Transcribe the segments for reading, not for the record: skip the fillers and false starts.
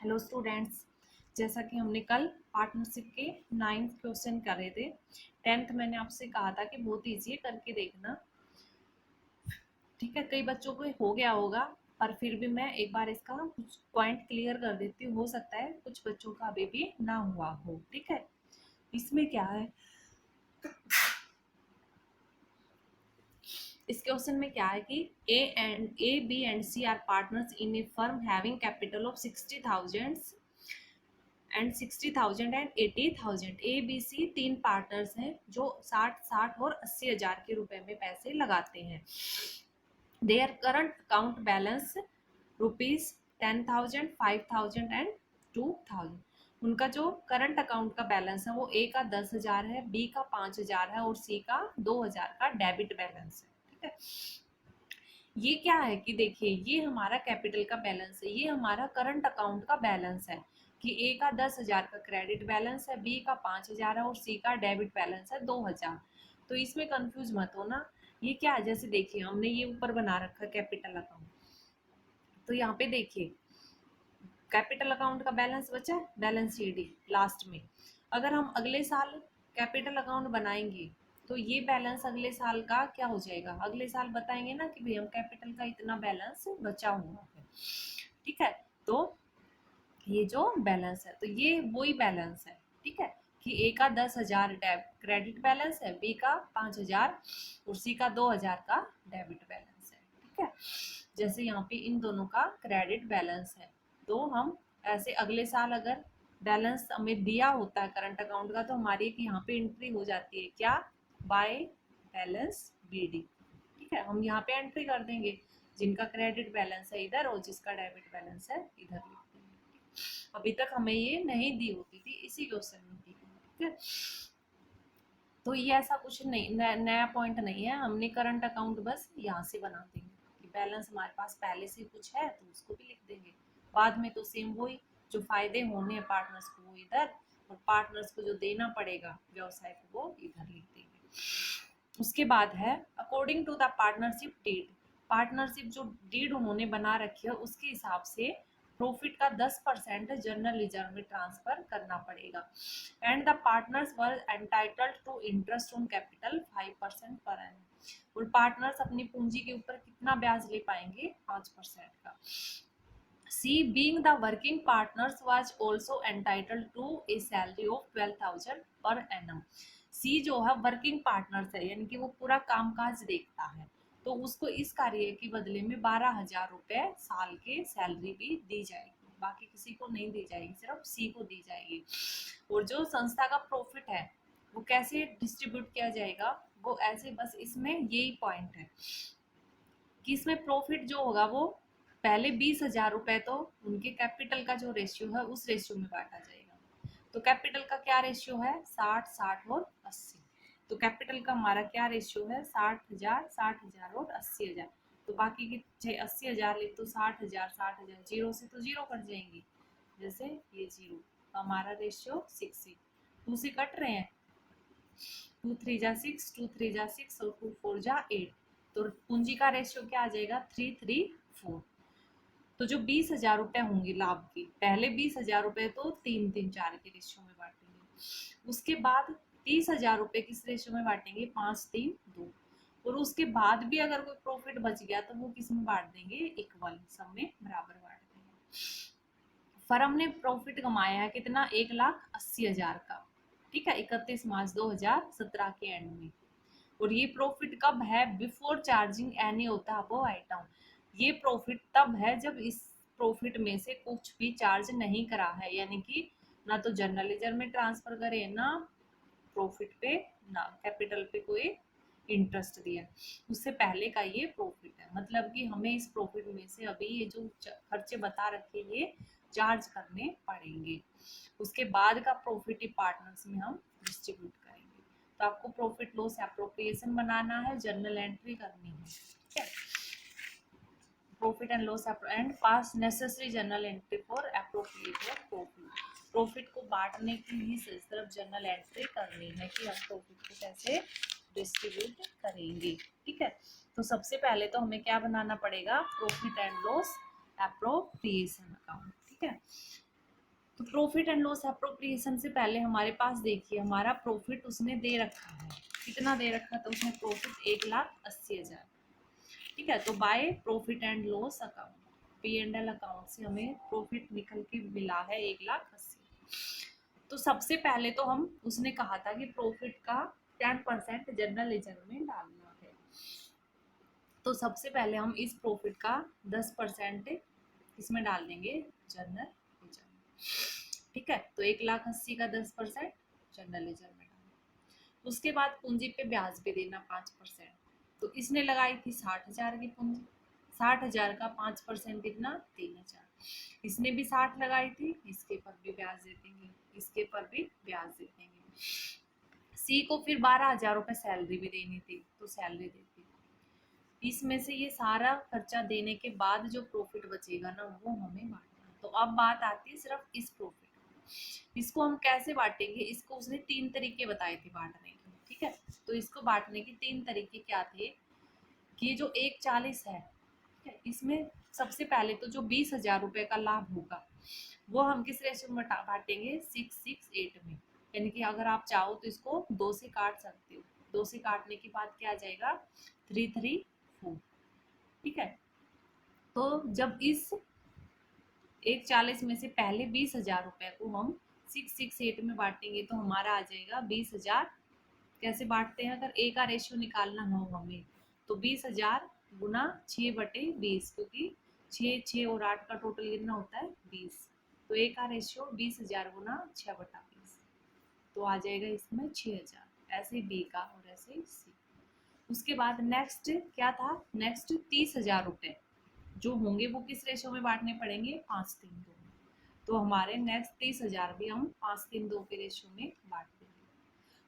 Hello students, जैसा कि हमने कल पार्टनरशिप के 9th क्वेश्चन करे थे। 10th मैंने आपसे कहा था कि बहुत ईजी है, करके देखना। ठीक है, कई बच्चों को हो गया होगा, पर फिर भी मैं एक बार इसका कुछ पॉइंट क्लियर कर देती हूँ। हो सकता है कुछ बच्चों का अभी भी ना हुआ हो। ठीक है, इसमें क्या है, इस क्वेश्चन में क्या है कि A B and C are partners in a firm having capital of 60,000 and 60,000 and 80,000। A B C तीन पार्टनर्स हैं जो 60 और 80,000 के रुपए में पैसे लगाते हैं। Their current account balance ₹10,000, 5,000 and 2,000। उनका जो करंट अकाउंट का बैलेंस है वो ए का 10,000 है, बी का 5,000 है और सी का 2,000 का डेबिट बैलेंस है। ठीक है, ये क्या है कि देखिए, ये हमारा कैपिटल का बैलेंस है, ये हमारा करंट अकाउंट का बैलेंस है कि ए का 10,000 का क्रेडिट बैलेंस है, बी का 5,000 है और सी का डेबिट बैलेंस है 2,000। तो इसमें कंफ्यूज मत हो ना। ये क्या है, जैसे देखिए हमने ये ऊपर बना रखा है कैपिटल अकाउंट, तो यहाँ पे देखिए कैपिटल अकाउंट का बैलेंस बचा है, बैलेंस शीट लास्ट में। अगर हम अगले साल कैपिटल अकाउंट बनाएंगे तो ये बैलेंस अगले साल का क्या हो जाएगा, अगले साल बताएंगे ना कि भाई हम कैपिटल का इतना बैलेंस बचा हुआ है। ठीक है, तो ये जो बैलेंस है तो ये वही बैलेंस है। ठीक है, कि ए का 10,000 क्रेडिट बैलेंस है, बी का 5,000 और सी का 2,000 का डेबिट बैलेंस है। ठीक है, जैसे यहाँ पे इन दोनों का क्रेडिट बैलेंस है, तो हम ऐसे अगले साल अगर बैलेंस हमें दिया होता है करंट अकाउंट का, तो हमारी यहाँ पे एंट्री हो जाती है क्या, बाय बैलेंस बीडी। ठीक है, हम यहाँ पे एंट्री कर देंगे जिनका क्रेडिट बैलेंस है इधर और जिसका डेबिट बैलेंस है इधर लिख देंगे। अभी तक हमें ये नहीं दी होती थी, इसी क्वेश्चन में दी। ठीक है, तो ये ऐसा कुछ नहीं नया पॉइंट नहीं है, हमने करंट अकाउंट बस यहाँ से बना देंगे कि बैलेंस हमारे पास पहले से कुछ है तो उसको भी लिख देंगे। बाद में तो सेम वही, जो फायदे होने हैं पार्टनर्स को वो इधर, और पार्टनर्स को जो देना पड़ेगा व्यवसाय को वो इधर लिख देंगे। उसके बाद है according to the partnership deed. Partnership जो डीड उन्होंने बना रखी है उसके हिसाब से प्रॉफिट का 10% जर्नल रिजर्व में ट्रांसफर करना पड़ेगा। And the partners were entitled to interest on capital 5% per annum. और पार्टनर्स अपनी पूंजी के ऊपर कितना ब्याज ले पाएंगे, 5% का। C being the working partners was also entitled to a salary of 12,000 per annum। C जो है वर्किंग पार्टनर्स है, यानी कि वो पूरा कामकाज देखता है, तो उसको इस कार्य के बदले में 12,000 रुपए साल के सैलरी भी दी जाएगी। बाकी किसी को नहीं दी जाएगी, सिर्फ सी को दी जाएगी। और जो संस्था का प्रॉफिट है वो कैसे डिस्ट्रीब्यूट किया जाएगा, वो ऐसे, बस इसमें यही पॉइंट है कि इसमें प्रॉफिट जो होगा वो पहले 20,000 रुपए तो उनके कैपिटल का जो रेशियो है उस रेशियो में बांटा जाएगा। तो कैपिटल का क्या रेशियो है, 60, 60 और 80। तो कैपिटल का हमारा क्या रेशियो है, 60,000, 60,000 और 80,000। तो बाकी की चाहे 80,000 लिख तो 60,000, 60,000 जीरो से तो जीरो कट जाएंगी, जैसे ये जीरो। तो हमारा रेशियो 6 2 से कट रहे हैं, 2 3 जा 6, 2 3 जा 6 और 2 4 जा 8। तो पूंजी का रेशियो क्या आ जाएगा, 3 3 4। तो जो 20,000 रुपए होंगे लाभ की, पहले 20,000 रुपए तो 3 3 4 के रेशियो में बांटेंगे। उसके बाद 30,000 रुपए किस रेशियो में बांटेंगे, 5 3 2। और उसके बाद भी अगर कोई प्रॉफिट बच गया तो वो किस में बांट देंगे, इक्वल, सब में बराबर बांट देंगे। फर्म ने प्रॉफिट कमाया है कितना, 1,80,000 का। ठीक है, 31 मार्च 2017 के एंड में। और ये प्रॉफिट कब है, बिफोर चार्जिंग एनी होता है वो आइटम। ये प्रॉफिट तब है जब इस प्रॉफिट में से कुछ भी चार्ज नहीं करा है, यानी कि ना तो जर्नल लेजर में ट्रांसफर करे, ना प्रॉफिट पे, ना कैपिटल पे कोई इंटरेस्ट दिया, उससे पहले का ये प्रॉफिट है। मतलब कि हमें इस प्रॉफिट में से अभी ये जो खर्चे बता रखे ये चार्ज करने पड़ेंगे। उसके बाद का प्रॉफिट ही पार्टनर्स में हम डिस्ट्रीब्यूट करेंगे। तो आपको प्रॉफिट लॉस एप्रोप्रिएशन बनाना है, जर्नल एंट्री करनी है। ठीक है, profit and loss and pass necessary journal entry for appropriate profit. Profit को बांटने की ही सिर्फ जर्नल एंट्री करनी है कि हम प्रॉफिट को कैसे डिस्ट्रीब्यूट करेंगे। ठीक है, तो सबसे पहले तो हमें क्या बनाना पड़ेगा, profit and loss appropriation account. ठीक है, प्रॉफिट एंड लॉस एप्रोप्रिएशन से पहले हमारे पास देखिए हमारा प्रॉफिट उसने दे रखा है, कितना दे रखा था उसने प्रॉफिट 1,80,000। ठीक है, तो by profit and loss account P&L account से हमें प्रॉफिट निकल के मिला है 1,80,000। तो सबसे पहले तो हम उसने कहा था कि प्रॉफिट का 10% जनरल लेजर में डालना है, तो सबसे पहले हम इस प्रॉफिट का 10% इसमें डाल देंगे जनरल लेजर में। ठीक है, तो 1,80,000 का 10% जनरल लेजर में डाल। उसके बाद पूंजी पे ब्याज भी देना 5%। तो इसने लगाई थी 60,000 की पूंजी, 60,000 का 5% कितना 3,000। इसने भी 60 लगाई थी, इसके पर भी ब्याज दे देंगे, इसके पर भी ब्याज दे देंगे। सी को फिर 12,000 रुपये सैलरी भी देनी थी, तो सैलरी देती। इसमें से ये सारा खर्चा देने के बाद जो प्रॉफिट बचेगा ना वो हमें बांटना। तो अब बात आती है सिर्फ इस प्रॉफिट, इसको हम कैसे बांटेंगे। इसको उसने 3 तरीके बताए थे बांटने के। ठीक है, तो इसको बांटने के 3 तरीके क्या थे कि जो 1,40 है, ठीक है, इसमें सबसे पहले तो जो 20,000 रुपये का लाभ होगा वो हम किस रेशियो में बांटेंगे 6:6:8 में। यानी कि अगर आप चाहो तो इसको 2 से काट सकते हो, 2 से काटने के बाद क्या आ जाएगा 3:3:4। ठीक है, तो जब इस 1,40 में से पहले 20,000 रुपये को हम 6:6:8 में बांटेंगे तो हमारा आ जाएगा 20,000। कैसे बांटते हैं, अगर ए का रेशियो निकालना हो हमें तो 20,000 गुना 6/20, क्योंकि 6, 6 और 8 का टोटल कितना होता है 20। तो ए का रेशियो 20,000 गुना 6/20, तो आ जाएगा इसमें 6,000। ऐसे बी का और ऐसे सी। उसके बाद नेक्स्ट क्या था, नेक्स्ट 30,000 रुपये जो होंगे वो किस रेशो में बांटने पड़ेंगे 5:3:2। तो हमारे नेक्स्ट 30,000 भी हम 5:3:2 के रेशो में बांट देंगे।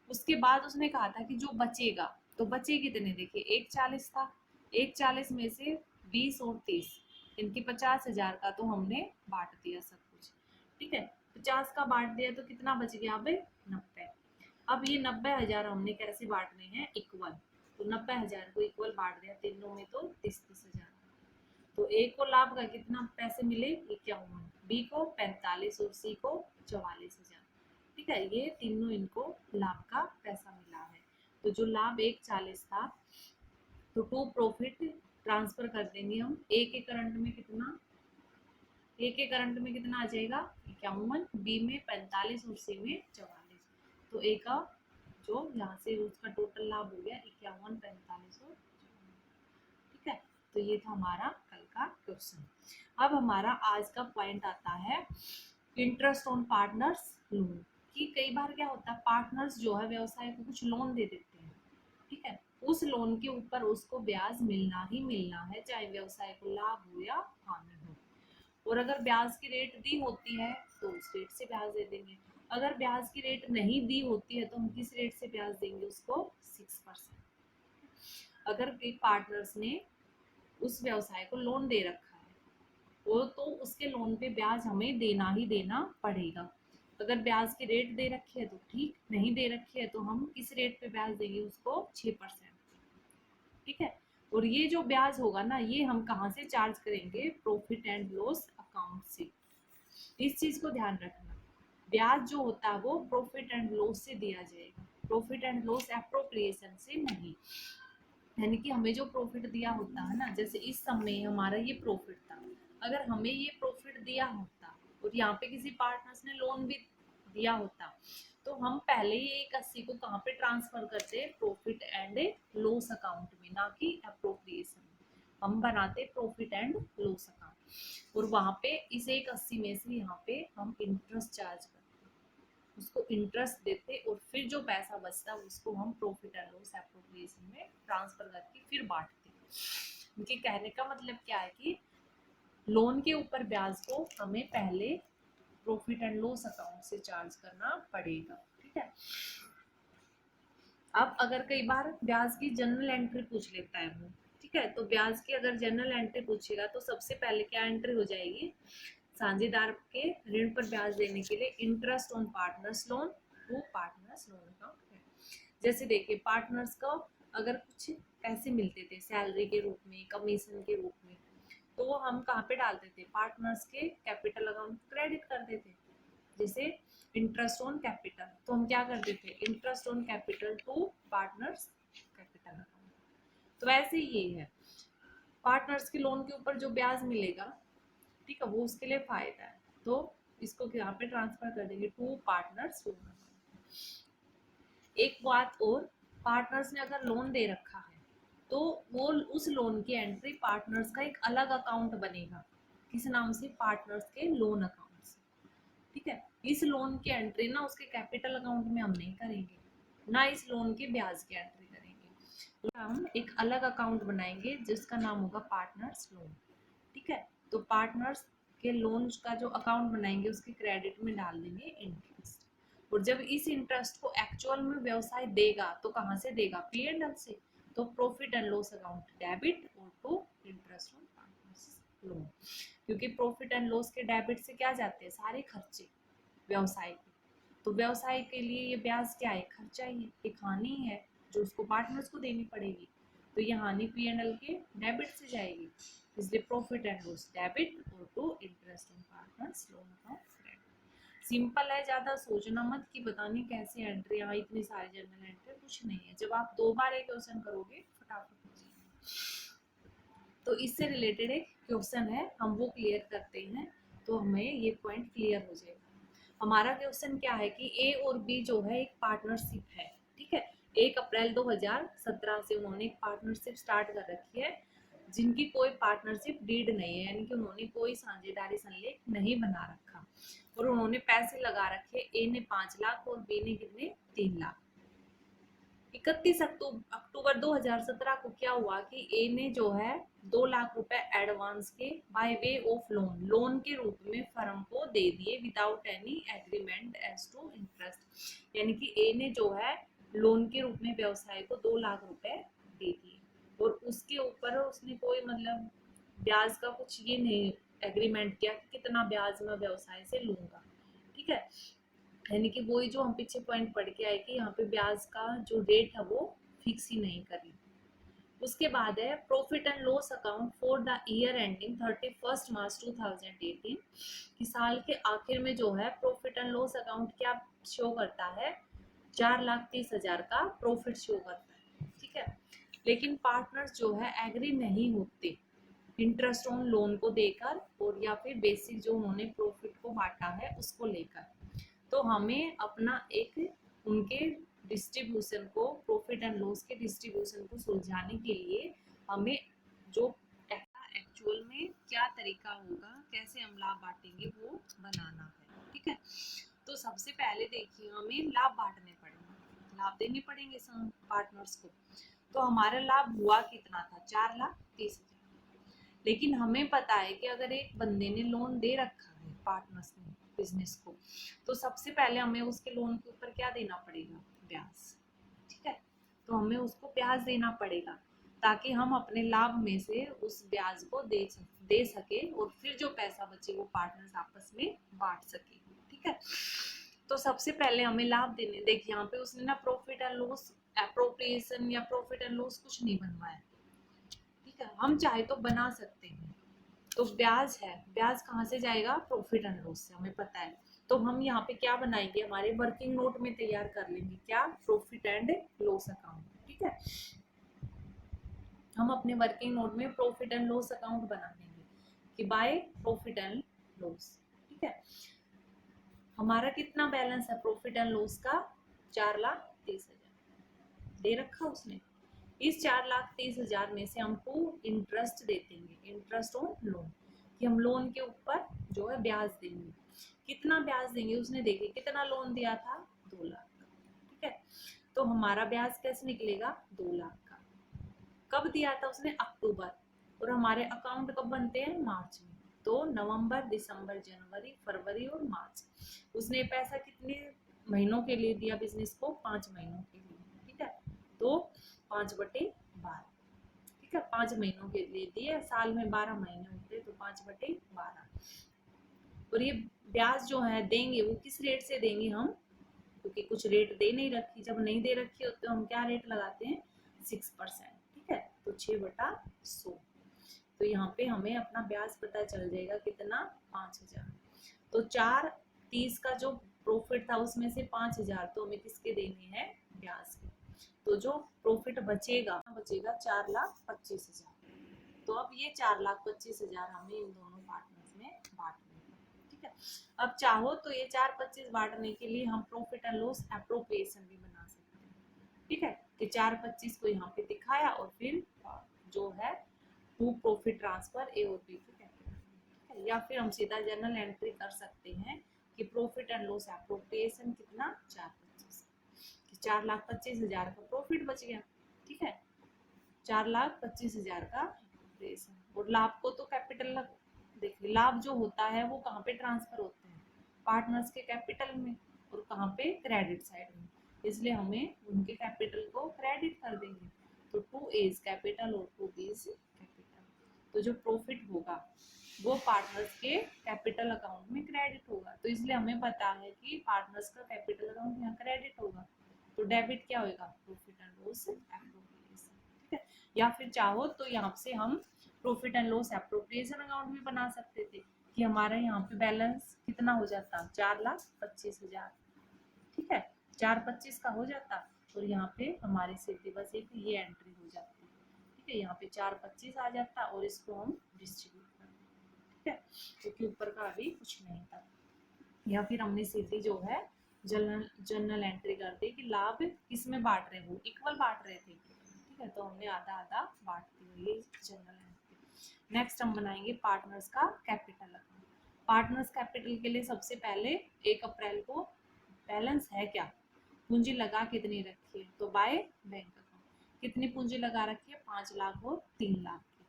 उसके बाद उसने कहा था कि जो बचेगा, तो बचे कितने, देखिए 1,40 था, 1,40 में से 20 और 30 इनकी 50,000 का तो हमने बांट दिया सब कुछ। ठीक है, 50 का बांट दिया तो कितना बच गया अब 90। अब ये 90,000 हमने कैसे बांटने हैं इक्वल, तो 90,000 को इक्वल बांट दिया तीनों में तो 30,000। तो ए को लाभ का कितना पैसे मिले 51, बी को 45 और सी को 44,000। ठीक है, ये तीनों इनको लाभ का पैसा मिला है। तो जो लाभ 1,40 था तो टू प्रॉफिट ट्रांसफर कर देंगे हम। ए के करंट में कितना, ए के करंट में कितना आ जाएगा 51, बी में 45 और सी में 44। तो ए का जो यहाँ से उसका टोटल लाभ हो गया 51, 45 और 44। ठीक है, तो ये था हमारा कल का क्वेश्चन। अब हमारा आज का पॉइंट आता है इंटरेस्ट ऑन पार्टनर्स लोन। कि कई बार क्या होता है पार्टनर्स जो है व्यवसाय को कुछ लोन दे देते हैं। ठीक है, उस लोन के ऊपर उसको ब्याज मिलना ही मिलना है, चाहे व्यवसाय को लाभ हो या हानि हो। और अगर ब्याज की रेट दी होती है तो उस रेट से ब्याज दे देंगे। अगर ब्याज की रेट नहीं दी होती है तो हम किस रेट से ब्याज देंगे उसको 6%। अगर एक पार्टनर्स ने उस व्यवसाय को लोन दे रखा है वो तो उसके लोन पे ब्याज हमें देना ही देना पड़ेगा। अगर ब्याज की रेट दे रखी है तो ठीक, नहीं दे रखी है तो हम किस रेट पे ब्याज देंगे उसको 6%। ठीक है, और ये जो ब्याज होगा ना ये हम कहाँ से चार्ज करेंगे प्रॉफिट एंड लॉस अकाउंट से। इस चीज को ध्यान रखना, ब्याज जो होता है वो प्रॉफिट एंड लॉस से दिया जाएगा, प्रॉफिट एंड लॉस एप्रोप्रिएशन से नहीं। यानी कि हमें जो प्रॉफिट दिया होता है ना, जैसे इस समय हमारा ये प्रॉफिट था, अगर हमें ये प्रॉफिट दिया होता और यहाँ पे किसी पार्टनर्स ने लोन भी दिया होता तो हम पहले ही 1,80 को कहाँ पे ट्रांसफर करते प्रॉफिट एंड लॉस अकाउंट में, ना कि अप्रोप्रिएशन में। हम बनाते प्रॉफिट एंड लॉस अकाउंट और वहां पे इस 1,80 में से यहाँ पे हम इंटरेस्ट चार्ज करते, उसको इंटरेस्ट देते और फिर जो पैसा बचता उसको हम प्रॉफिट एंड लॉस एप्रोप्रिएशन में ट्रांसफर करके फिर बांटते। उनके कहने का मतलब क्या है कि लोन के ऊपर ब्याज को हमें पहले प्रॉफिट एंड लॉस अकाउंट से चार्ज करना पड़ेगा। ठीक है, अब अगर कई बार ब्याज की जनरल एंट्री पूछ लेता है वो, ठीक है, तो ब्याज की अगर जनरल एंट्री पूछेगा तो सबसे पहले क्या एंट्री हो जाएगी, साझेदार के ऋण पर ब्याज देने के लिए interest on partners loan to partners loan account है। जैसे देखिए पार्टनर्स को अगर कुछ पैसे मिलते थे सैलरी के रूप में, कमीशन के रूप में, तो वो हम कहाँ पे डालते थे पार्टनर्स के कैपिटल अकाउंट क्रेडिट कर देते। इंटरेस्ट ऑन कैपिटल, तो हम क्या करते थे, interest on capital to partners capital account. तो वैसे ये है, पार्टनर्स के लोन के ऊपर जो ब्याज मिलेगा, ठीक है, वो उसके लिए फायदा है, तो इसको यहाँ पे ट्रांसफर कर देंगे टू पार्टनर्स लोन अकाउंट। एक बात और, पार्टनर्स ने अगर लोन दे रखा है तो वो उस लोन की एंट्री पार्टनर्स का एक अलग अकाउंट बनेगा, किस नाम से, पार्टनर्स के लोन अकाउंट से, ठीक है। इस लोन की एंट्री ना उसके कैपिटल अकाउंट में हम नहीं करेंगे, ना इस लोन के ब्याज की एंट्री करेंगे, तो हम एक अलग अकाउंट बनाएंगे जिसका नाम होगा पार्टनर्स लोन, ठीक है। तो पार्टनर्स के लोन का जो अकाउंट बनाएंगे उसके क्रेडिट में डाल देंगे इंटरेस्ट, और जब इस इंटरेस्ट को एक्चुअल में व्यवसाय देगा तो कहाँ से देगा, P&L से, तो profit and loss account debit और to interest on partners loan, क्योंकि प्रॉफिट एंड लॉस के डेबिट से क्या जाते हैं, सारे खर्चे व्यवसाय के, तो व्यवसाय के लिए ये ब्याज क्या है, खर्चा ही है, एक हानि है जो उसको पार्टनर्स को देनी पड़ेगी, तो ये हानि P&L के डेबिट से जाएगी, इसलिए प्रॉफिट एंड लॉस डेबिट और to interest on partners loan account credit. Simple है, ज्यादा सोचना मत कि पता नहीं कैसे एंट्री, यहाँ इतनी सारी जनरल एंट्री, कुछ नहीं है, जब आप 2 बार एक क्वेश्चन करोगे फटाफट हो जाएगा। तो इससे रिलेटेड एक क्वेश्चन है, हम वो क्लियर करते हैं तो हमें ये पॉइंट क्लियर हो जाएगा। हमारा क्वेश्चन क्या है कि ए और बी जो है एक पार्टनरशिप है, ठीक है, 1 अप्रैल 2017 से उन्होंने एक पार्टनरशिप स्टार्ट कर रखी है, जिनकी कोई पार्टनरशिप डीड नहीं है, यानी कि उन्होंने कोई साझेदारी संलेख नहीं बना रखा, और उन्होंने पैसे लगा रखे, ए ने 5 लाख और बी ने कितने, 3 लाख। 31 अक्टूबर 2017 को क्या हुआ कि ए ने जो है 2 लाख रुपए एडवांस के बाय वे ऑफ लोन के रूप में फर्म को दे दिए without any agreement as to interest, यानी कि ए ने जो है लोन के रूप में व्यवसाय को 2 लाख रुपए दे दिए, और उसके ऊपर उसने कोई मतलब ब्याज का कुछ ये नहीं एग्रीमेंट किया कि कितना ब्याज मैं व्यवसाय से लूंगा, ठीक है, यानी कि वही जो हम पीछे पॉइंट पढ़ के आए कि यहाँ पे ब्याज का जो रेट है वो फिक्स ही नहीं करी। उसके बाद है profit and loss account for the year ending 31 मार्च 2018, कि साल के आखिर में जो है प्रॉफिट एंड लॉस अकाउंट क्या शो करता है, 4,30,000 का प्रॉफिट शो करता है, ठीक है। लेकिन पार्टनर्स जो है एग्री नहीं होते इंटरेस्ट ऑन लोन को देकर, और या फिर बेसिक जो उन्होंने प्रॉफिट को बांटा है उसको लेकर, तो हमें अपना एक उनके डिस्ट्रीब्यूशन को, प्रॉफिट एंड लॉस के डिस्ट्रीब्यूशन को सुलझाने के लिए हमें जो एक्चुअल में क्या तरीका होगा, कैसे हम लाभ बांटेंगे वो बनाना है, ठीक है। तो सबसे पहले देखिए हमें लाभ बांटने पड़ेंगे, लाभ देने पड़ेंगे पार्टनर्स को, तो हमारा लाभ हुआ कितना था, 4,30,000, लेकिन हमें पता है कि अगर एक बंदे ने लोन दे रखा है पार्टनर्स ने बिजनेस को, तो सबसे पहले हमें उसके लोन के ऊपर क्या देना पड़ेगा, ब्याज, ठीक है, तो हमें उसको ब्याज देना पड़ेगा ताकि हम अपने लाभ में से उस ब्याज को दे सके, और फिर जो पैसा बचे वो पार्टनर्स आपस में बांट सके, ठीक है। तो सबसे पहले हमें लाभ देने, देखिए यहाँ पे उसने ना प्रॉफिट एंड लॉस एप्रोप्रिएशन या प्रॉफिट एंड लॉस कुछ नहीं बनवाया, ठीक है, हम चाहे तो बना सकते हैं, तो ब्याज है, ब्याज कहाँ से जाएगा, प्रॉफिट एंड लॉस से, हमें पता है, तो हम यहाँ पे क्या बनाएंगे, हमारे वर्किंग नोट में तैयार कर लेंगे क्या, प्रॉफिट एंड लॉस अकाउंट, ठीक है, हम अपने वर्किंग नोट में प्रॉफिट एंड लॉस अकाउंट बना देंगे कि बाय प्रॉफिट एंड लॉस, ठीक है। हमारा कितना बैलेंस है प्रॉफिट एंड लॉस का, 4,30,000 दे रखा उसने, इस 4,30,000 में से हम टू इंटरेस्ट दे देंगे, इंटरेस्ट ऑन लोन, कि हम लोन के ऊपर जो है ब्याज देंगे, कितना ब्याज देंगे उसने, देखिए कितना लोन दिया था, 2 लाख, ठीक है, तो हमारा ब्याज कैसे निकलेगा, 2 लाख का, कब दिया था उसने, अक्टूबर, और हमारे अकाउंट कब बनते हैं, मार्च में, तो नवंबर, दिसंबर, जनवरी, फरवरी और मार्च, उसने पैसा कितने महीनों के लिए दिया बिजनेस को, 5 महीनों के लिए, ठीक है, तो 5/12, ठीक है, 5 महीनों के लिए दिए, साल में 12 महीने होते तो 5/12, और ये ब्याज जो है देंगे वो किस रेट से देंगे हम, क्योंकि कुछ रेट दे नहीं रखी, जब नहीं दे रखी होती तो हम क्या रेट लगाते हैं, 6%, ठीक है, तो 6/100, तो यहाँ पे हमें अपना ब्याज पता चल जाएगा कितना, 5,000, तो 4,30 का जो प्रॉफिट था उसमें से 5,000 तो हमें किसके देने हैं, ब्याज के। तो जो प्रॉफिट बचेगा 4,25,000। तो अब ये 4,25,000 हमें इन दोनों पार्टनर्स में बांटने हैं, ठीक है। अब चाहो तो ये 4,25 बांटने के लिए हम प्रॉफिट एंड लॉस एप्रोप्रिएशन भी बना सकते हैं, ठीक है, कि 4,25 को यहाँ पे दिखाया और फिर जो है टू प्रॉफिट ट्रांसफर ए और बी को कैपिटल, या फिर हम सीधा जर्नल एंट्री कर सकते हैं कि प्रॉफिट एंड लॉस एप्रोप्रिएशन कितना 4,25, 4,25,000 का प्रॉफिट बच गया, ठीक है, 4,25,000 का एप्रोप्रिएशन। और लाभ को तो कैपिटल, देखिए लाभ जो होता है वो कहाँ पे ट्रांसफर होते हैं, पार्टनर्स के कैपिटल में, और कहाँ पे, क्रेडिट साइड में, इसलिए हमें उनके कैपिटल को क्रेडिट कर देंगे। तो 2 इज कैपिटल और 2 बी इज कैपिटल। तो जो प्रॉफिट होगा वो पार्टनर्स के कैपिटल अकाउंट में क्रेडिट होगा, तो इसलिए हमें पता है कि पार्टनर्स का कैपिटल अकाउंट यहाँ क्रेडिट होगा, तो डेबिट क्या होगा, प्रॉफिट एंड लॉस एप्रोप्रिएशन, ठीक है। या फिर चाहो तो यहाँ से हम profit and loss appropriation account भी बना सकते थे कि हमारा यहाँ पे बैलेंस कितना हो जाता, 4,25,000, ठीक है, 4,25 का हो जाता, और यहाँ पे हमारे सीधे बस एक ये एंट्री हो जाती है, ठीक है, यहाँ पे 4,25 आ जाता और इसको हम डिस्ट्रीब्यूट करते, ठीक है, क्योंकि ऊपर का अभी कुछ नहीं था। या फिर हमने सीधी जो है जर्नल एंट्री कर दी कि लाभ किस में बांट रहे, वो इक्वल बांट रहे थे, ठीक है, तो हमने आधा आधा बांट दिया, ये जर्नल एंट्री। नेक्स्ट हम बनाएंगे पार्टनर्स का कैपिटल अकाउंट। पार्टनर्स कैपिटल के लिए सबसे पहले 1 अप्रैल को बैलेंस है क्या, पूंजी लगा कितनी रखी है, तो बाय बैंक अकाउंट कितनी पूंजी लगा रखी है, 5 लाख और 3 लाख की,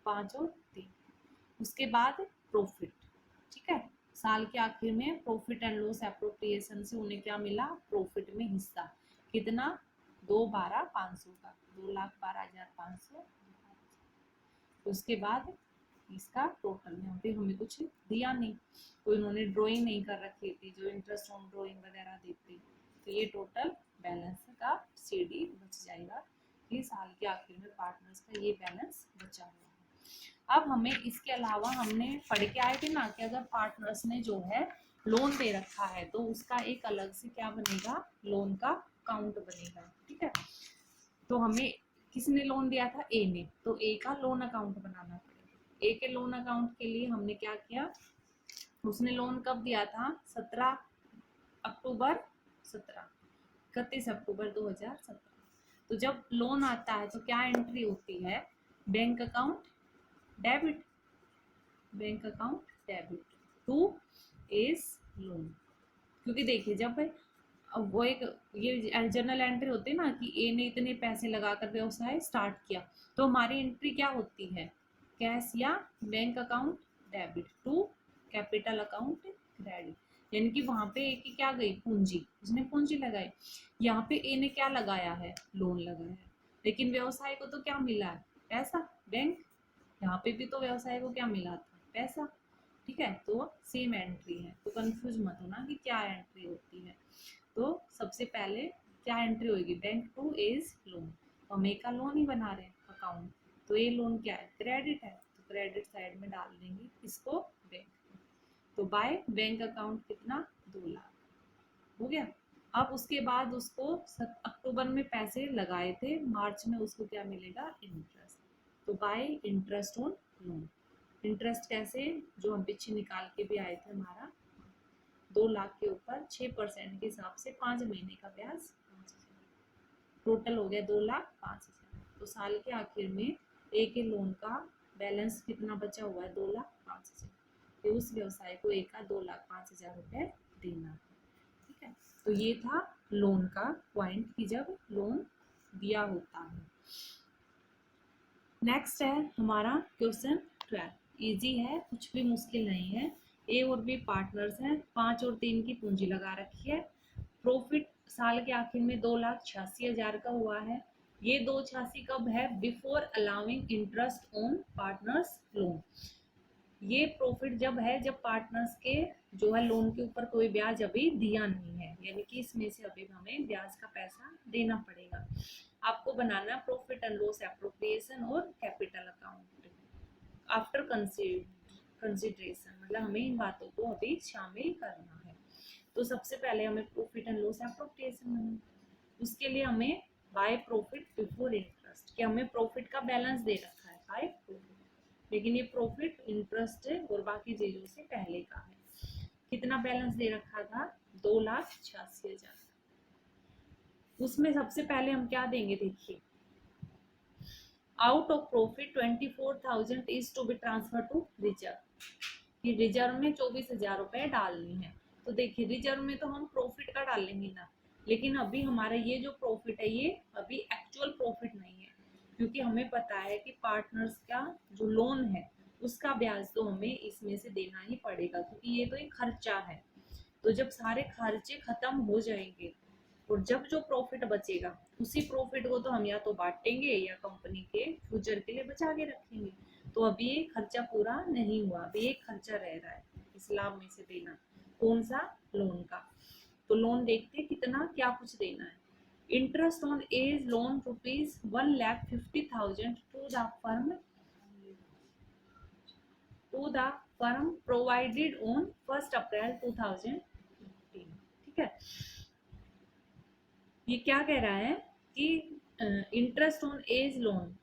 5 और 3। उसके बाद प्रॉफिट, ठीक है, साल के आखिर में प्रॉफिट एंड लॉस एप्रोप्रिएशन से उन्हें क्या मिला, प्रॉफिट में हिस्सा कितना, 2,12,500 का, 2,12,500। उसके बाद इसका टोटल, यहाँ पे हमें कुछ दिया नहीं, तो इन्होंने ड्राइंग नहीं कर रखी थी जो इंटरेस्ट ऑन ड्राइंग वगैरह देते, तो ये टोटल बैलेंस का सीडी बच जाएगा कि साल के आखिर में पार्टनर्स का ये बैलेंस बचा हुआ है। अब हमें इसके अलावा हमने पढ़ के आए थे ना कि अगर पार्टनर्स ने जो है लोन दे रखा है तो उसका एक अलग से क्या बनेगा, लोन का अकाउंट बनेगा, ठीक है। तो हमें किसने लोन दिया था, ए ने, तो ए का लोन अकाउंट बनाना पड़ेगा। ए के लोन अकाउंट के लिए हमने क्या किया, उसने लोन कब दिया था, 17 अक्टूबर 17 31 अक्टूबर 2017। तो जब लोन आता है तो क्या एंट्री होती है, bank account debit, bank account debit two is loan, क्योंकि देखिए जब वो एक ये जर्नल एंट्री होती है ना कि ए ने इतने पैसे लगाकर व्यवसाय स्टार्ट किया, तो हमारी एंट्री क्या होती है, कैश या bank account debit to capital account credit, यानी कि वहां पे ए की क्या गई, पूंजी, उसने पूंजी लगाई, यहाँ पे ए ने क्या लगाया है, लोन लगाया है, लेकिन व्यवसाय को तो क्या मिला है, पैसा, बैंक, यहाँ पे भी तो व्यवसाय को क्या मिला था, पैसा, ठीक है, तो सेम एंट्री है, तो कंफ्यूज मत होना कि क्या एंट्री होती है। तो सबसे पहले क्या एंट्री होगी, बैंक टू इज लोन, तो हम ए का लोन ही बना रहे हैं अकाउंट, तो ये लोन क्या है, क्रेडिट है, तो क्रेडिट साइड में डाल देंगे इसको बैंक, तो बाय बैंक अकाउंट कितना, 2 लाख हो गया। अब उसके बाद उसको अक्टूबर में पैसे लगाए थे, मार्च में उसको क्या मिलेगा, इंटरेस्ट, तो bye interest on loan. Interest कैसे, जो हम पीछे निकाल के भी आए थे, हमारा 2 लाख के ऊपर 6% के हिसाब से 5 महीने का ब्याज, टोटल हो गया 2,05,000। तो साल के आखिर में ए के लोन का बैलेंस कितना बचा हुआ है, 2,05,000, तो उस व्यवसाय को ए का 2,05,000 रुपए देना है, ठीक है। तो ये था लोन का पॉइंट कि जब लोन दिया होता है। नेक्स्ट है हमारा क्वेश्चन 12, इजी है, कुछ भी मुश्किल नहीं है। ए और बी पार्टनर्स हैं, 5 और 3 की पूंजी लगा रखी है, प्रॉफिट साल के आखिर में 2,86,000 का हुआ है। ये 2,86 कब है, before allowing interest on partners loan, ये प्रॉफिट जब है जब पार्टनर्स के जो है लोन के ऊपर कोई ब्याज अभी दिया नहीं है, यानी कि इसमें से अभी हमें ब्याज का पैसा देना पड़ेगा। आपको बनाना प्रॉफिट एंड लॉस एप्रोप्रिएशन और कैपिटल अकाउंट आफ्टर कंसिडरेशन, मतलब हमें इन बातों को अभी शामिल करना है। तो सबसे पहले हमें प्रॉफिट एंड लॉस एप्रोप्रिएशन बनाना, उसके लिए हमें बाय प्रॉफिट बिफोर इंटरेस्ट, कि हमें प्रॉफिट का बैलेंस दे रखा है बाय प्रॉफिट, लेकिन ये प्रॉफिट इंटरेस्ट और बाकी चीजों से पहले का है। कितना बैलेंस दे रखा था? 2,86,000। उसमें सबसे पहले हम क्या देंगे, देखिए, out of profit 24,000 is to be transfer to reserve, कि रिजर्व में 24,000 रुपए डालनी है। तो देखिए रिजर्व में तो हम प्रॉफिट का डालेंगे ना, लेकिन अभी हमारा ये जो प्रॉफिट है ये अभी एक्चुअल प्रॉफिट नहीं है, क्योंकि हमें पता है कि पार्टनर्स का जो लोन है उसका ब्याज तो हमें इसमें से देना ही पड़ेगा, क्योंकि ये तो एक खर्चा है। तो जब सारे खर्चे खत्म हो जाएंगे और जब जो प्रॉफिट बचेगा उसी प्रॉफिट को तो हम या तो बांटेंगे या कंपनी के फ्यूचर के लिए बचा के रखेंगे। तो अभी ये खर्चा पूरा नहीं हुआ, अभी एक खर्चा रह रहा है इस लाभ में से देना। कौन सा? लोन का। तो लोन देखते कितना क्या कुछ देना है। Interest on A's loan ₹1,50,000 to the firm provided on 1 April 2015। ठीक है, ये क्या कह रहा है कि interest on A's loan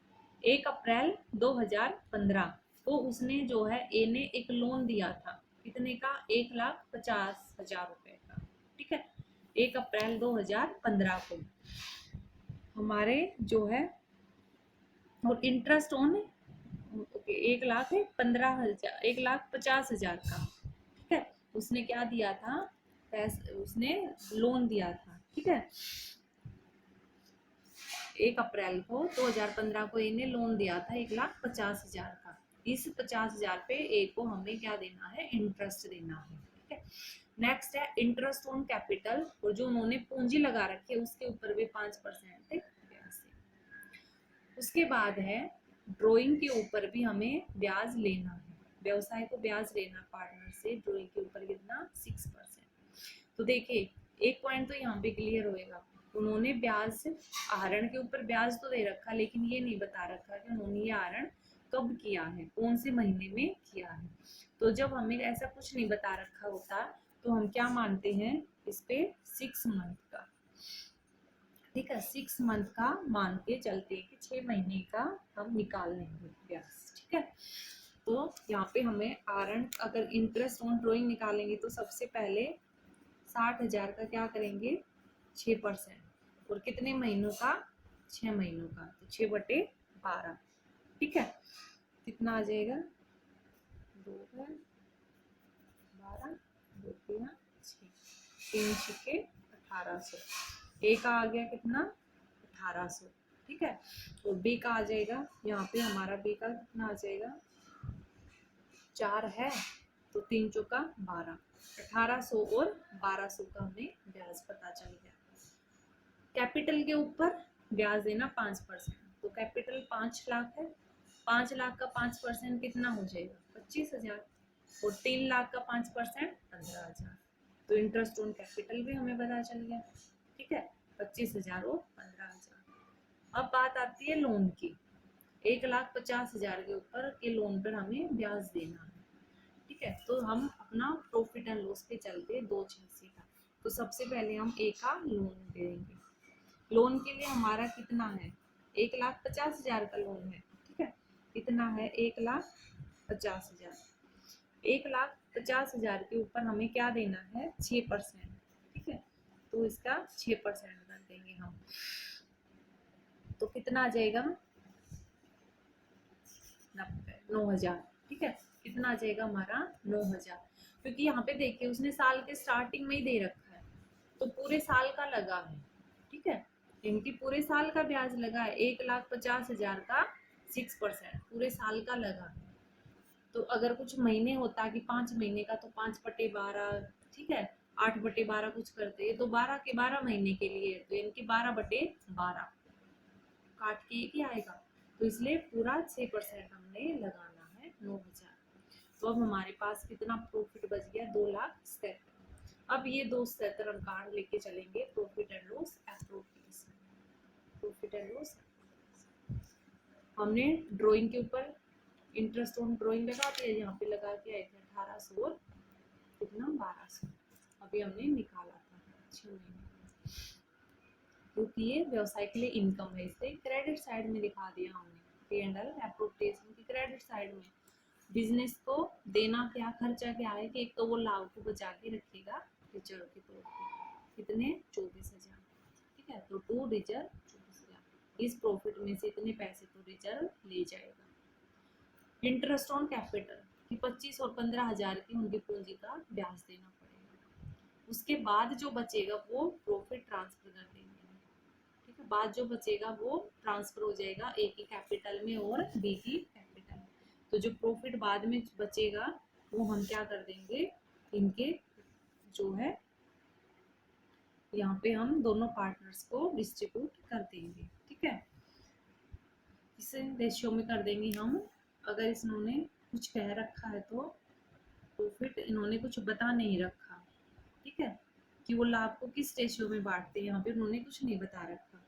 1 April 2015 को उसने जो है ए ने एक लोन दिया था, कितने का? 1,50,000 रुपए का। ठीक है, 1 अप्रैल 2015 को हमारे जो है, और इंटरेस्ट ऑन 1,15,000 1,50,000 का। ठीक है, उसने क्या दिया था? उसने लोन दिया था। ठीक है, 1 अप्रैल को 2015 को इन्हें लोन दिया था 1,50,000 का। इस 50,000 पे ए को हमें क्या देना है? इंटरेस्ट देना है। ठीक है, नेक्स्ट है इंटरेस्ट ऑन कैपिटल, और जो उन्होंने पूंजी लगा रखी है उसके ऊपर भी 5% ब्याज है। उसके बाद है ड्रॉइंग के ऊपर भी हमें ब्याज लेना है, व्यवसाय को ब्याज लेना पार्टनर से ड्रॉइंग के ऊपर कितना? 6%। तो देखिए एक पॉइंट तो यहाँ पे क्लियर होएगा, उन्होंने ब्याज आहरण के ऊपर ब्याज तो दे रखा, लेकिन ये नहीं बता रखा कि उन्होंने ये आहरण कब किया है, कौन से महीने में किया है। तो जब हमें ऐसा कुछ नहीं बता रखा होता तो हम क्या मानते हैं इस पे? 6 मंथ का। ठीक है, 6 मंथ का मान के चलते हैं कि 6 महीने का हम निकाल लेंगे ब्याज। ठीक है, तो यहाँ पे हमें आहरण, अगर इंटरेस्ट ऑन ड्रॉइंग निकालेंगे तो सबसे पहले 60,000 का क्या करेंगे? 6%। और कितने महीनों का? 6 महीनों का, तो 6/12। ठीक है, कितना आ जाएगा? 2 है 12, 2 3 6, 3 6 1800। ए का आ गया कितना? 1800। ठीक है, और बी का आ जाएगा, यहाँ पे हमारा बी का कितना आ जाएगा? 4 है, तो 3 चौका 12, 1800 और 1200 का हमें ब्याज पता चल गया। कैपिटल के ऊपर ब्याज देना 5%, तो कैपिटल 5 लाख है, 5 लाख का 5% कितना हो जाएगा? 25,000, और 3 लाख का 5% 15,000। तो इंटरेस्ट ऑन कैपिटल भी हमें पता चल गया। ठीक है, 25,000 और 15,000। अब बात आती है लोन की। 1,50,000 के ऊपर के लोन पर हमें ब्याज देना है। ठीक है, तो हम अपना प्रॉफिट एंड लॉस पे चलते 286 का। तो सबसे पहले हम ए का लोन देंगे। लोन के लिए हमारा कितना है? 1,50,000 का लोन है। ठीक है, कितना है? 1,50,000। 1,50,000 के ऊपर हमें क्या देना है? 6%। ठीक है, तो इसका 6% कर देंगे हम, तो कितना आ जाएगा? 9,000। ठीक है, कितना आ जाएगा हमारा? 9,000। क्योंकि यहाँ पे देखिए उसने साल के स्टार्टिंग में ही दे रखा है, तो पूरे साल का लगा है। ठीक है, इनकी पूरे साल का ब्याज लगा है, 1,50,000 का 6% पूरे साल का लगा है। तो अगर कुछ महीने होता कि 5 महीने का, तो 5/12। ठीक है, 8/12 कुछ करते तो 12 के 12 महीने के लिए, तो इनकी 12/12 काट के एक ही आएगा। तो इसलिए पूरा 6% हमने लगाना है, 9,000। तो अब हमारे पास कितना प्रॉफिट बच गया? 2,77,000। अब ये 2,77 हम कार्ड लेके चलेंगे profit and loss appropriation. Profit and loss हमने ड्राइंग के ऊपर इंटरेस्ट ऑन ड्राइंग लगा दिया, यहाँ पे लगा के आए थे 1,800 और कितना? 1,200। अब भी हमने निकाला था 6 महीने, क्योंकि ये व्यवसाय के लिए इनकम है, इसलिए क्रेडिट साइड में दिखा दिया हमने। P&L एप्रोप्रिएशन की क्रेडिट साइड में बिजनेस को देना क्या, खर्चा क्या है कि एक तो वो लाभ को बचा के रखेगा रिजर्व के तौर पे, कितने 24,000, ठीक है। तो टू रिजर्व 24,000, इस प्रॉफिट में से इतने पैसे तो रिजर्व ले जाएगा। इंटरेस्ट ऑन कैपिटल कि 25 और 15,000 की उनकी पूंजी का ब्याज देना पड़ेगा। उसके बाद जो बचेगा वो प्रॉफिट ट्रांसफर कर देंगे, ठीक है। बाद जो बचेगा वो ट्रांसफर हो जाएगा ए की कैपिटल में और बी की कैपिटल में। तो जो प्रॉफिट बाद में बचेगा वो हम क्या कर देंगे, इनके जो है यहाँ पे हम दोनों पार्टनर्स को डिस्ट्रीब्यूट कर देंगे, ठीक है। इसे रेशियो में कर देंगे हम। अगर इन्होंने कुछ कह रखा है तो प्रॉफिट इन्होंने कुछ बता नहीं रखा, ठीक है, कि वो लाभ को किस रेशियो में बांटते हैं, यहाँ पे उन्होंने कुछ नहीं बता रखा।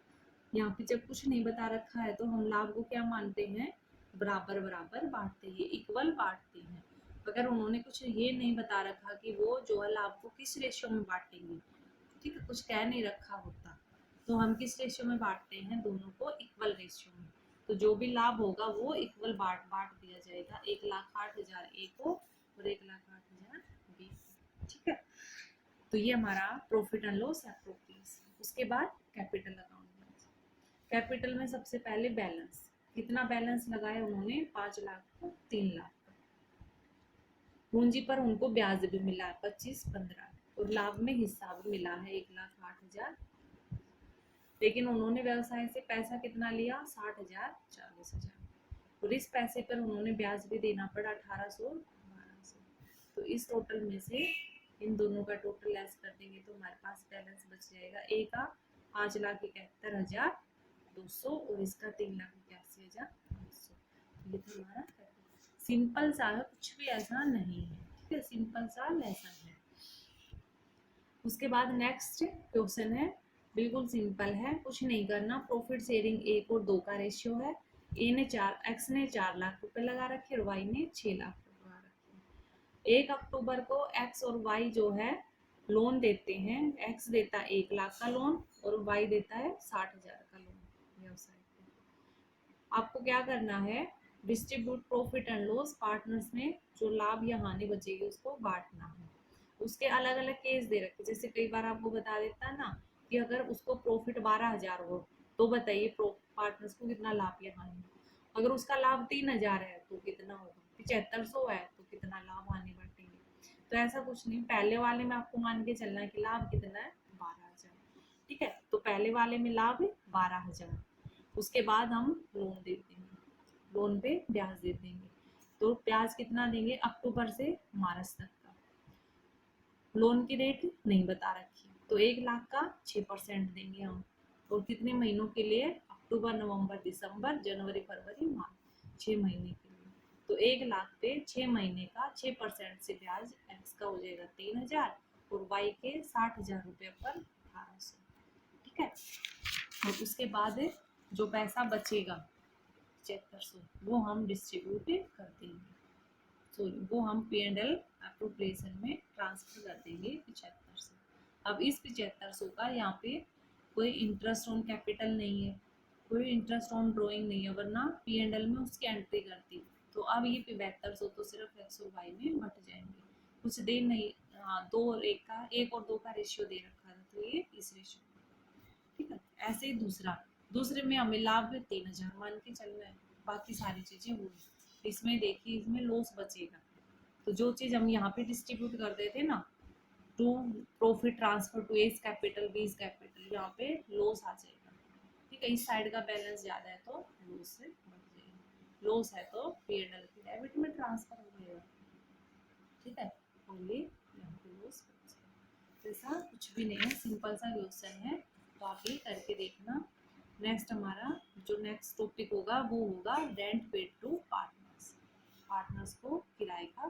यहाँ पे जब कुछ नहीं बता रखा है तो हम लाभ को क्या मानते हैं, बराबर बराबर बांटते हैं, इक्वल बांटते हैं। अगर उन्होंने कुछ ये नहीं बता रखा कि वो जो है लाभ को किस रेशियो में बांटेंगे, ठीक है, कुछ कह नहीं रखा होता, तो हम किस रेशियो में बांटते हैं, दोनों को इक्वल रेशियो में। तो जो भी लाभ होगा वो इक्वल बांट दिया जाएगा, 1,08,000 ए को और 1,08,000 बी, ठीक है। तो ये हमारा प्रॉफिट एंड लॉस एप्रोप्रिएशन। उसके बाद कैपिटल अकाउंट। कैपिटल में सबसे पहले बैलेंस, कितना बैलेंस लगाया उन्होंने, 5 लाख को 3 लाख। पूंजी पर उनको ब्याज भी मिला है 25-15, और लाभ में हिस्सा भी मिला है 1,08,000। लेकिन उन्होंने व्यवसाय से पैसा कितना लिया, 60,000 40,000, और इस पैसे पर उन्होंने ब्याज भी देना पड़ा 1,800 1,200। तो इस टोटल में से इन दोनों का टोटल लेस कर देंगे तो हमारे पास बैलेंस बच जाएगा, ए का 5,71,200 और इसका 3,81,200। ये तो हमारा सिंपल सा है, कुछ भी ऐसा नहीं है, ठीक है, सिंपल सा लेसन है। उसके बाद नेक्स्ट क्वेश्चन है, बिल्कुल सिंपल है, कुछ नहीं करना। प्रॉफिट शेयरिंग 1 और 2 का रेशियो है। एक्स ने 4 लाख रुपए लगा रखे और वाई ने 6 लाख रुपए लगा रखे। 1 अक्टूबर को एक्स और वाई जो है लोन देते हैं, एक्स देता है 1 लाख का लोन और वाई देता है 60,000 का लोन व्यवसाय को। आपको क्या करना है, distribute profit and loss, partners में जो लाभ या हानि बचेगी उसको बांटना है। उसके अलग अलग केस दे रखे, जैसे कई बार आपको बता देता है ना कि अगर उसको प्रॉफिट 12,000 हो तो बताइए पार्टनर्स को कितना लाभ या हानि। अगर उसका लाभ 3,000 है तो कितना होगा, 7500 है तो कितना लाभ हानि बांटेंगे। तो ऐसा कुछ नहीं, पहले वाले में आपको मान के चलना है कि लाभ कितना है, 12,000, ठीक है। तो पहले वाले में लाभ 12,000, उसके बाद हम लोन दे देंगे, लोन पे ब्याज दे देंगे। तो ब्याज कितना देंगे, अक्टूबर से मार्च तक का। लोन की रेट नहीं बता रखी, तो 1 लाख का 6% देंगे हम। और कितने महीनों के लिए, अक्टूबर नवंबर दिसंबर जनवरी फरवरी मार्च, 6 महीने के लिए। तो 1 लाख पे 6 महीने का 6% से ब्याज एक्स का हो जाएगा 3,000 और वाई के 60,000 रुपये पर 1,800, ठीक है। और उसके बाद जो पैसा बचेगा 7500 वो हम डिस्ट्रीब्यूट कर देंगे, तो वो हम P&L एप्रोप्रिएशन में ट्रांसफर कर देंगे 7500। अब इस 7500 का यहाँ पे कोई इंटरेस्ट ऑन कैपिटल नहीं है, कोई इंटरेस्ट ऑन ड्रॉइंग नहीं है, वरना P&L में उसकी एंट्री करती। तो अब ये 7200 तो सिर्फ एक्स और वाई में बट जाएंगे, कुछ दे नहीं। हाँ, 2 और 1 का, 1 और 2 का रेशियो दे रखा था तो ये इस रेशियो, ठीक है। ऐसे ही दूसरे में हमें लाभ 3,000 मान के चलना है, बाकी सारी चीजें हुई। इसमें देखिए, इसमें लॉस बचेगा, तो जो चीज हम यहाँ पे डिस्ट्रीब्यूट कर देते ना, to profit transfer to A's capital B's capital, यहाँ पे लॉस आ जाएगा, ठीक है। इस साइड का बैलेंस ज्यादा है तो लॉस से बढ़ जाएगा, लॉस है तो P&L की डेबिट में ट्रांसफर हो जाएगा, ठीक है। ओनली यहाँ पे लॉस बच जाएगा। ऐसा कुछ भी नहीं है, सिंपल सा क्वेश्चन है, तो आप ये करके देखना। नेक्स्ट हमारा जो नेक्स्ट टॉपिक होगा वो होगा rent paid to partners, partners को किराए का